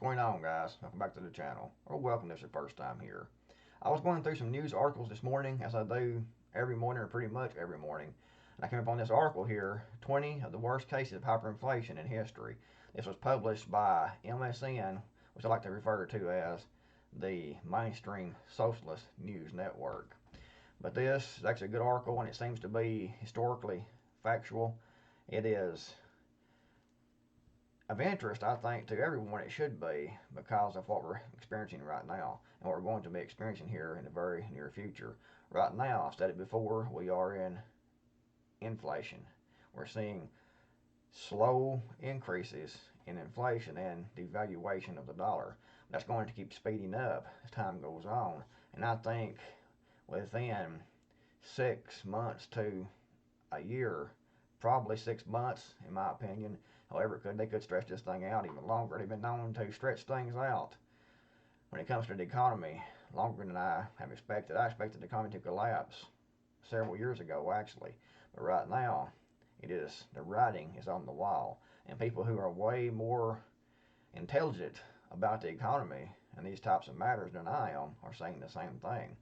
going on, guys? Welcome back to the channel, or welcome if it's your first time here. I was going through some news articles this morning, as I do every morning, or pretty much every morning, and I came upon this article here, 20 of the worst cases of hyperinflation in history. This was published by MSN, which I like to refer to as the mainstream socialist news network. But this is actually a good article, and it seems to be historically factual. It is of interest, I think, to everyone. It should be, because of what we're experiencing right now and what we're going to be experiencing here in the very near future. Right now, I've said it before, we are in inflation. We're seeing slow increases in inflation and devaluation of the dollar. That's going to keep speeding up as time goes on, and I think within 6 months to a year, probably 6 months, in my opinion. However, they could stretch this thing out even longer. They've been known to stretch things out when it comes to the economy longer than I have expected. I expected the economy to collapse several years ago, actually. But right now, the writing is on the wall. And people who are way more intelligent about the economy and these types of matters than I am are saying the same thing.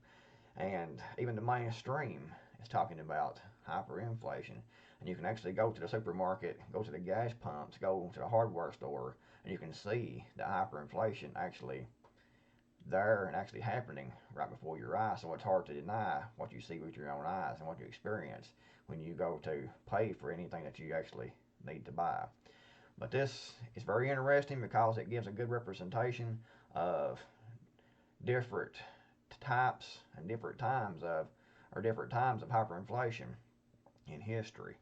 And even the mainstream is talking about hyperinflation. And you can actually go to the supermarket, go to the gas pumps, go to the hardware store, and you can see the hyperinflation actually there and actually happening right before your eyes. So it's hard to deny what you see with your own eyes and what you experience when you go to pay for anything that you actually need to buy. But this is very interesting because it gives a good representation of different types and different times of hyperinflation in history.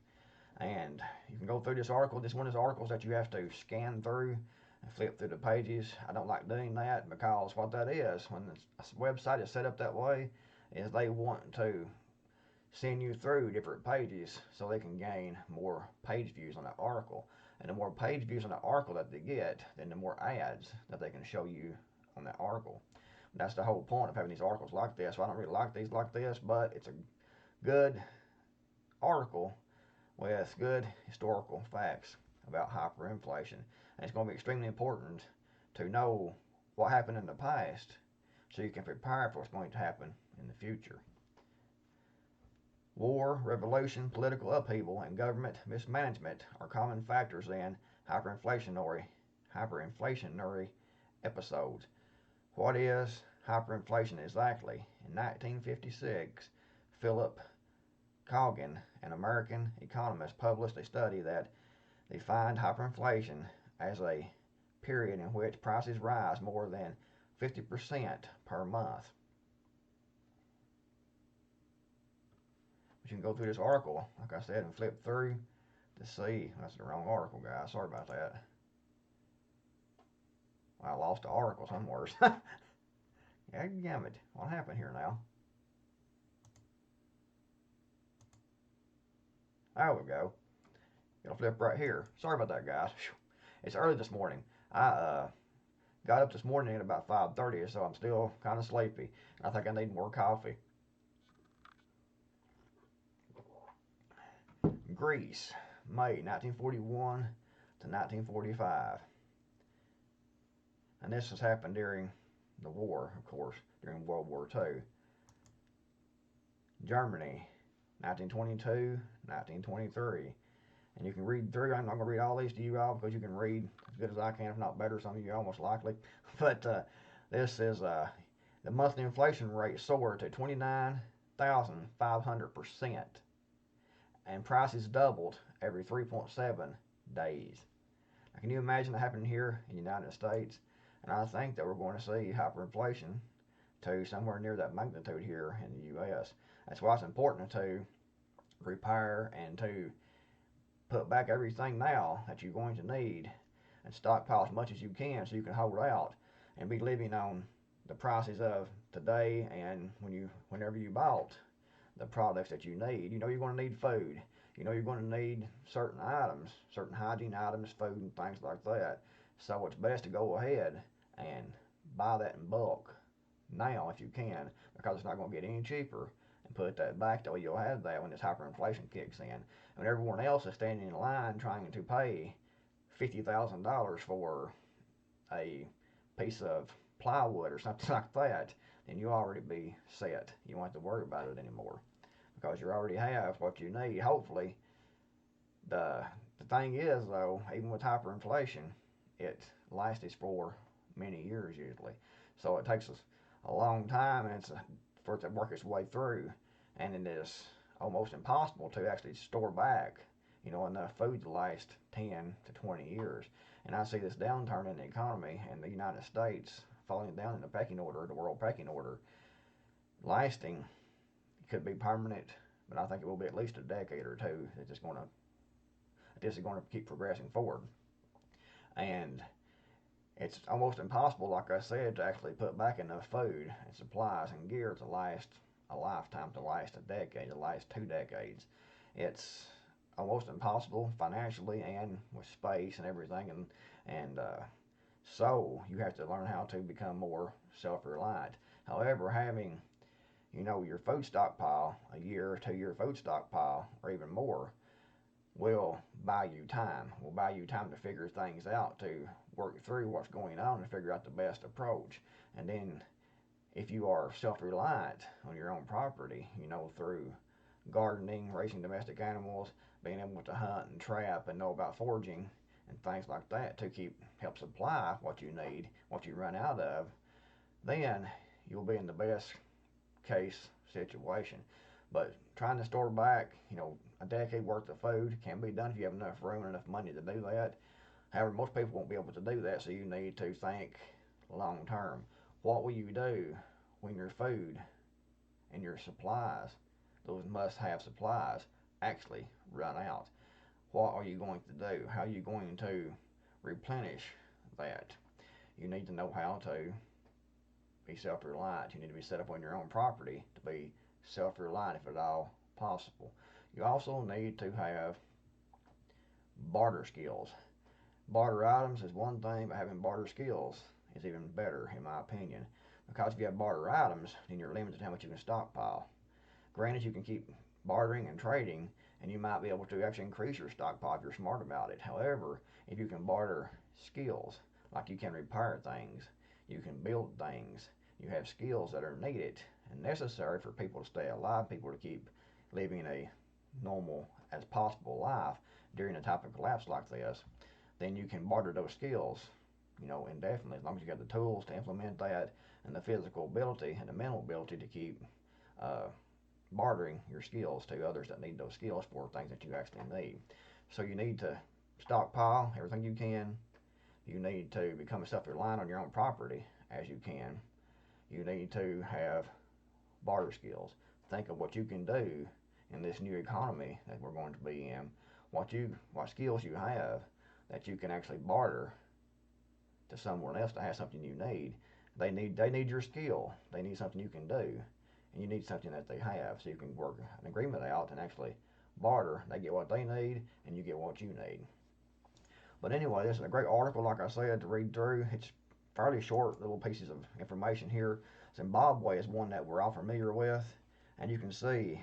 And you can go through this article. This one is articles that you have to scan through and flip through the pages. I don't like doing that, because what that is, when the website is set up that way, is they want to send you through different pages so they can gain more page views on that article. And the more page views on the article that they get, then the more ads that they can show you on that article. That's the whole point of having these articles like this. So I don't really like these like this, but it's a good article with good historical facts about hyperinflation. And it's going to be extremely important to know what happened in the past so you can prepare for what's going to happen in the future. War, revolution, political upheaval, and government mismanagement are common factors in hyperinflationary episodes. What is hyperinflation exactly? In 1956, Philip Coggan, an American economist, published a study that defined hyperinflation as a period in which prices rise more than 50% per month. But you can go through this article, like I said, and flip through to see. That's the wrong article, guys. Sorry about that. I lost the article somewhere. Dadgummit. What happened here now? There we go. It'll flip right here. Sorry about that, guys. It's early this morning. I got up this morning at about 5:30, so I'm still kind of sleepy. I think I need more coffee. Greece, May 1941 to 1945. And this has happened during the war, of course, during World War II. Germany, 1922, 1923. And you can read through. I'm not going to read all these to you all, because you can read as good as I can, if not better, some of you almost likely. But this is the monthly inflation rate soared to 29,500%. And prices doubled every 3.7 days. Now, can you imagine that happening here in the United States? And I think that we're going to see hyperinflation to somewhere near that magnitude here in the U.S. That's why it's important to prepare and to put back everything now that you're going to need, and stockpile as much as you can so you can hold out and be living on the prices of today and whenever you bought the products that you need. You know you're going to need food. You know you're going to need certain items, certain hygiene items, food and things like that. So it's best to go ahead and buy that in bulk now if you can, because it's not going to get any cheaper, and put that back till you'll have that when this hyperinflation kicks in. And when everyone else is standing in line trying to pay $50,000 for a piece of plywood or something like that, then you already be set. You won't have to worry about it anymore because you already have what you need. Hopefully, the thing is though, even with hyperinflation, it lasts for many years usually. So it takes us a long time, and for it to work its way through, and it is almost impossible to actually store back, enough food to last 10 to 20 years. And I see this downturn in the economy in the United States falling down in the pecking order, the world pecking order, lasting. It could be permanent, but I think it will be at least a decade or two. This is going to keep progressing forward, and it's almost impossible, like I said, to actually put back enough food and supplies and gear to last a lifetime, to last a decade, to last 2 decades. It's almost impossible financially and with space and everything, and so you have to learn how to become more self-reliant. However, having your food stockpile, a year or 2 year food stockpile, or even more, will buy you time. Will buy you time to figure things out, to work through what's going on and figure out the best approach. And then if you are self-reliant on your own property, through gardening, raising domestic animals, being able to hunt and trap and know about foraging and things like that to help supply what you need, what you run out of, then you'll be in the best case situation. But trying to store back, a decade worth of food can be done if you have enough room and enough money to do that. However, most people won't be able to do that, so you need to think long term. What will you do when your food and your supplies, those must-have supplies, actually run out? What are you going to do? How are you going to replenish that? You need to know how to be self-reliant. You need to be set up on your own property to be self-reliant if at all possible. You also need to have barter skills. Barter items is one thing, but having barter skills is even better, in my opinion. Because if you have barter items, then you're limited to how much you can stockpile. Granted, you can keep bartering and trading, and you might be able to actually increase your stockpile if you're smart about it. However, if you can barter skills, like you can repair things, you can build things, you have skills that are needed and necessary for people to stay alive, people to keep living a normal as possible life during a type of collapse like this, then you can barter those skills, indefinitely, as long as you have the tools to implement that and the physical ability and the mental ability to keep bartering your skills to others that need those skills for things that you actually need. So you need to stockpile everything you can. You need to become self-reliant on your own property as you can. You need to have barter skills. Think of what you can do in this new economy that we're going to be in. What skills you have that you can actually barter to someone else to have something you need. They need your skill. They need something you can do, and you need something that they have, so you can work an agreement out and actually barter. They get what they need, and you get what you need. But anyway, this is a great article, like I said, to read through. It's fairly short little pieces of information here. Zimbabwe is one that we're all familiar with, and you can see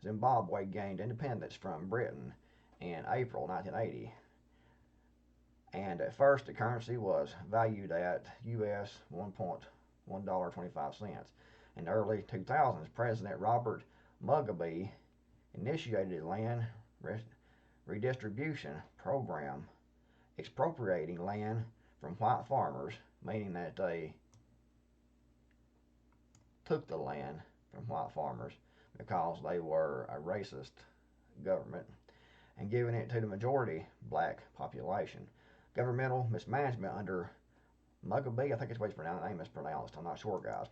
Zimbabwe gained independence from Britain in April 1980. And at first, the currency was valued at US $1.25. In the early 2000s, President Robert Mugabe initiated a land redistribution program, expropriating land from white farmers, meaning that they took the land from white farmers because they were a racist government, and giving it to the majority black population. Governmental mismanagement under Mugabe, I think it's the way his name is pronounced, I'm not sure, guys,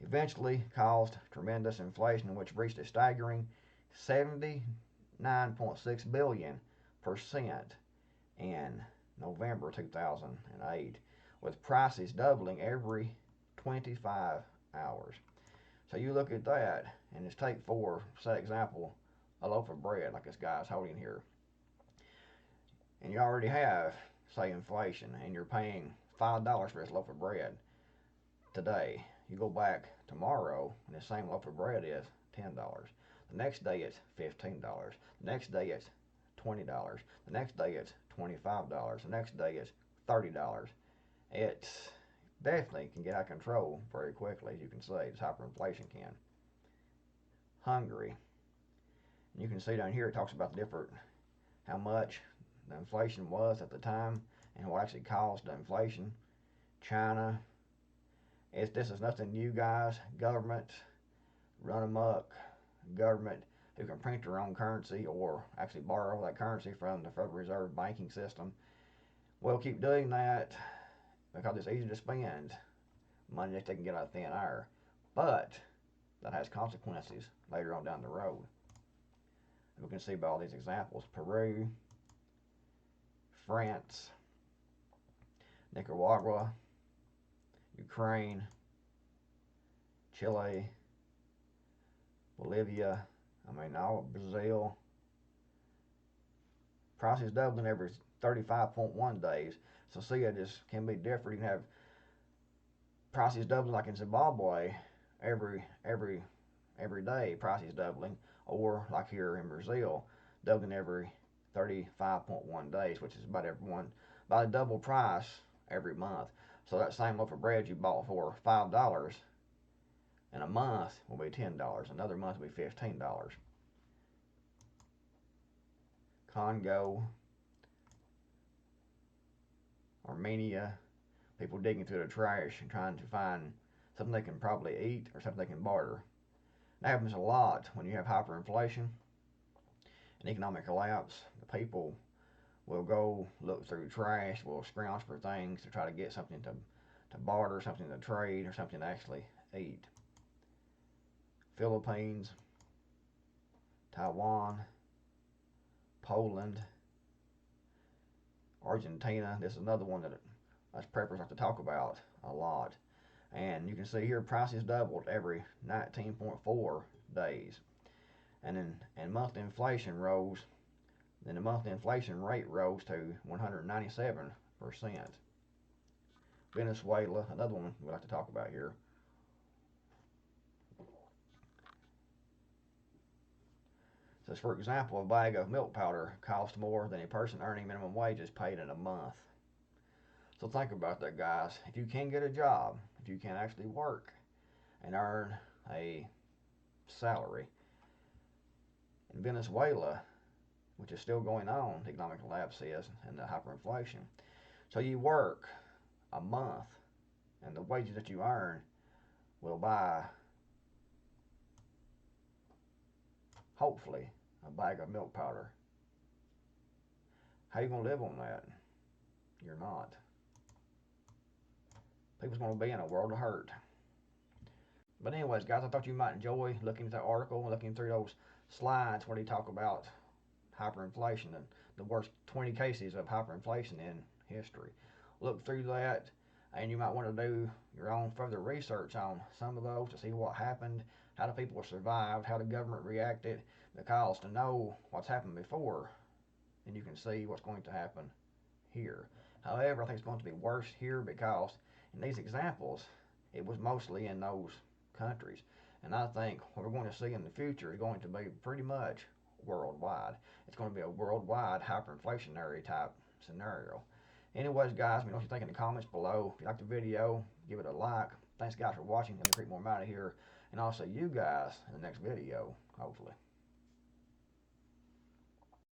eventually caused tremendous inflation, which reached a staggering 79.6 billion percent in November 2008, with prices doubling every 25 hours. So you look at that, and just take for, say, example, a loaf of bread like this guy's holding here, and you already have, say, inflation, and you're paying $5 for this loaf of bread today. You go back tomorrow, and the same loaf of bread is $10. The next day it's $15. The next day it's $20. The next day it's $25. The next day it's $30. it definitely can get out of control very quickly, as you can see, as hyperinflation can. Hungary. And you can see down here it talks about the different, how much the inflation was at the time and what actually caused the inflation. China. This is nothing new, guys. Government run amok. Government who can print their own currency or actually borrow that currency from the Federal Reserve banking system will keep doing that because it's easy to spend money that they can get out of thin air. But that has consequences later on down the road. We can see by all these examples: Peru, France, Nicaragua, Ukraine, Chile, Bolivia, all Brazil. Prices doubling every 35.1 days. So see, it just can be different. You can have prices doubling like in Zimbabwe every day, prices doubling, or like here in Brazil, doubling every 35.1 days, which is about a double price every month. So that same loaf of bread you bought for $5 in a month will be $10. Another month will be $15. Congo, Armenia, people digging through the trash and trying to find something they can probably eat or something they can barter. That happens a lot when you have hyperinflation and economic collapse. The people will go look through trash, will scrounge for things to try to get something to barter, something to trade, or something to actually eat. Philippines, Taiwan, Poland, Argentina. This is another one that us preppers like to talk about a lot. And you can see here prices doubled every 19.4 days. And then monthly inflation rose. Then the monthly inflation rate rose to 197%. Venezuela, another one we like to talk about here. Says, for example, a bag of milk powder costs more than a person earning minimum wages paid in a month. So think about that, guys. If you can get a job, if you can actually work and earn a salary, in Venezuela, which is still going on, the economic collapse is, and the hyperinflation. So you work a month, and the wages that you earn will buy, hopefully, a bag of milk powder. How you gonna live on that? You're not. People's gonna be in a world of hurt. But anyways, guys, I thought you might enjoy looking at that article, looking through those slides where they talk about hyperinflation and the worst 20 cases of hyperinflation in history. Look through that, and you might want to do your own further research on some of those to see what happened, how the people survived, how the government reacted, because to know what's happened before, then you can see what's going to happen here. However, I think it's going to be worse here because in these examples, it was mostly in those countries. And I think what we're going to see in the future is going to be pretty much worldwide. It's going to be a worldwide hyperinflationary type scenario. Anyways, guys, let me know what you think in the comments below. If you liked the video, give it a like. Thanks, guys, for watching. Let me Creekmore out of here. And I'll see you guys in the next video, hopefully.